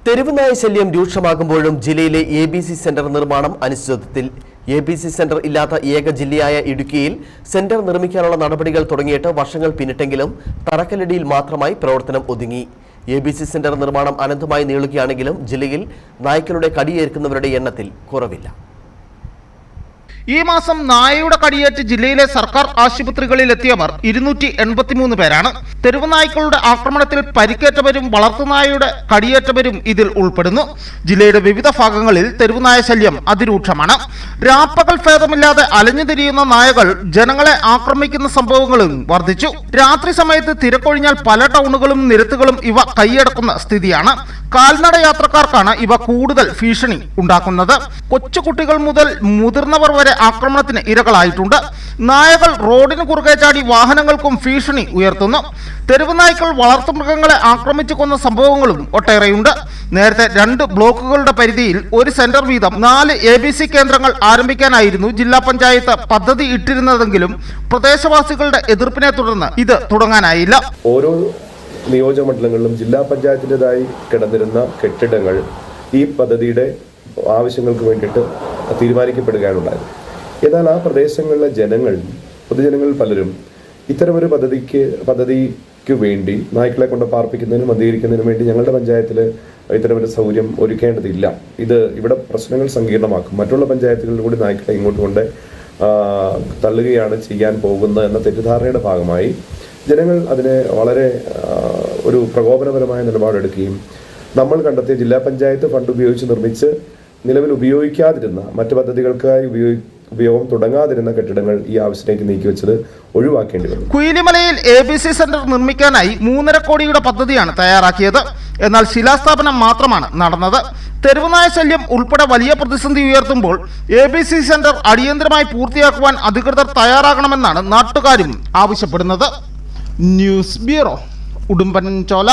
തെരുവുനായ ശല്യം രൂക്ഷമാകുമ്പോഴും ജില്ലയിലെ ABC സെന്റർ നിർമ്മാണം അനിശ്ചിതത്വത്തിൽ. ABC സെന്റർ ഇല്ലാത്ത ഏക ജില്ലയായ ഇടുക്കിയിൽ സെന്റർ നിർമ്മിക്കാനുള്ള നടപടികൾ തുടങ്ങിയിട്ട് വർഷങ്ങൾ പിന്നിട്ടെങ്കിലും തറക്കല്ലിടിയിൽ മാത്രമായി പ്രവർത്തനം ഒതുങ്ങി. ABC സെന്റർ നിർമ്മാണം അനന്തമായി നീളുകയാണെങ്കിലും ജില്ലയിൽ നായ്ക്കളുടെ കടിയേൽക്കുന്നവരുടെ എണ്ണത്തിൽ കുറവില്ല. ഈ മാസം നായയുടെ കടിയേറ്റ് ജില്ലയിലെ സർക്കാർ ആശുപത്രികളിൽ എത്തിയവർ 283 പേരാണ്. തെരുവുനായ്ക്കളുടെ ആക്രമണത്തിൽ പരിക്കേറ്റവരും വളർത്തുനായയുടെ കടിയേറ്റവരും ഇതിൽ ഉൾപ്പെടുന്നു. ജില്ലയുടെ വിവിധ ഭാഗങ്ങളിൽ തെരുവുനായ ശല്യം അതിരൂക്ഷമാണ്. രാപ്പകൽ ഭേദമില്ലാതെ അലഞ്ഞുതിരിയുന്ന നായകൾ ജനങ്ങളെ ആക്രമിക്കുന്ന സംഭവങ്ങളും വർദ്ധിച്ചു. രാത്രി സമയത്ത് തിരക്കൊഴിഞ്ഞാൽ പല ടൗണുകളും നിരത്തുകളും ഇവ കൈയടക്കുന്ന സ്ഥിതിയാണ്. കാൽനട യാത്രക്കാർക്കാണ് ഇവ കൂടുതൽ ഭീഷണി ഉണ്ടാക്കുന്നത്. കൊച്ചുകുട്ടികൾ മുതൽ മുതിർന്നവർ വരെ ആക്രമണത്തിന് ഇരകളായിട്ടുണ്ട്. നായകൾ റോഡിന് കുറുകെ ചാടി വാഹനങ്ങൾക്കും ഭീഷണി ഉയർത്തുന്നു. തെരുവുനായ്ക്കൾ വളർത്തുമൃഗങ്ങളെ ആക്രമിച്ചു കൊന്ന സംഭവങ്ങളും ഒട്ടേറെയുണ്ട്. നേരത്തെ 2 ബ്ലോക്കുകളുടെ പരിധിയിൽ ഒരു സെന്റർ വീതം 4 ABC കേന്ദ്രങ്ങൾ ആരംഭിക്കാനായിരുന്നു ജില്ലാ പഞ്ചായത്ത് പദ്ധതി ഇട്ടിരുന്നതെങ്കിലും പ്രദേശവാസികളുടെ എതിർപ്പിനെ തുടർന്ന് ഇത് തുടങ്ങാനായില്ല. ഓരോ നിയോജകമണ്ഡലങ്ങളിലും ജില്ലാ പഞ്ചായത്തിൻ്റെതായി കിടന്നിരുന്ന കെട്ടിടങ്ങൾ ഈ പദ്ധതിയുടെ ആവശ്യങ്ങൾക്ക് വേണ്ടിയിട്ട് തീരുമാനിക്കപ്പെടുകയാണുണ്ടായത്. എന്നാൽ ആ പ്രദേശങ്ങളിലെ പൊതുജനങ്ങളിൽ പലരും ഇത്തരമൊരു പദ്ധതിക്ക് വേണ്ടി നായ്ക്കളെ കൊണ്ട് പാർപ്പിക്കുന്നതിനും അധികരിക്കുന്നതിനും വേണ്ടി ഞങ്ങളുടെ പഞ്ചായത്തിൽ ഇത്തരമൊരു സൗകര്യം ഒരുക്കേണ്ടതില്ല, ഇവിടെ പ്രശ്നങ്ങൾ സങ്കീർണമാക്കും, മറ്റുള്ള പഞ്ചായത്തുകളിൽ കൂടി നായ്ക്കളെ ഇങ്ങോട്ട് കൊണ്ട് തള്ളുകയാണ് ചെയ്യാൻ പോകുന്നത് എന്ന തെറ്റിദ്ധാരണയുടെ ഭാഗമായി ജനങ്ങൾ അതിനെ വളരെ ഒരു പ്രകോപനപരമായ നിലപാടെടുക്കുകയും നമ്മൾ കണ്ടെത്തിയ ജില്ലാ പഞ്ചായത്ത് ഫണ്ട് ഉപയോഗിച്ച് നിർമ്മിച്ച് നിലവിൽ ഉപയോഗിക്കാതിരുന്ന മറ്റു പദ്ധതികൾക്കായി ഉപയോഗം തുടങ്ങാതിരുന്ന കെട്ടിടങ്ങൾ ഈ ആവശ്യത്തിലേക്ക് നീക്കിവെച്ചത് ഒഴിവാക്കേണ്ടി വന്നു. കുയിലിമലയിൽ ABC സെന്റർ നിർമ്മിക്കാനായി 3.5 കോടിയുടെ പദ്ധതിയാണ് തയ്യാറാക്കിയത്. എന്നാൽ ശിലാസ്ഥാപനം മാത്രമാണ് നടന്നത്. തെരുവുനായ ശല്യം ഉൾപ്പെടെ വലിയ പ്രതിസന്ധി ഉയർത്തുമ്പോൾ ABC സെന്റർ അടിയന്തരമായി പൂർത്തിയാക്കുവാൻ അധികൃതർ തയ്യാറാകണമെന്നാണ് നാട്ടുകാരും ആവശ്യപ്പെടുന്നത്. News bureau, Udumbanchola.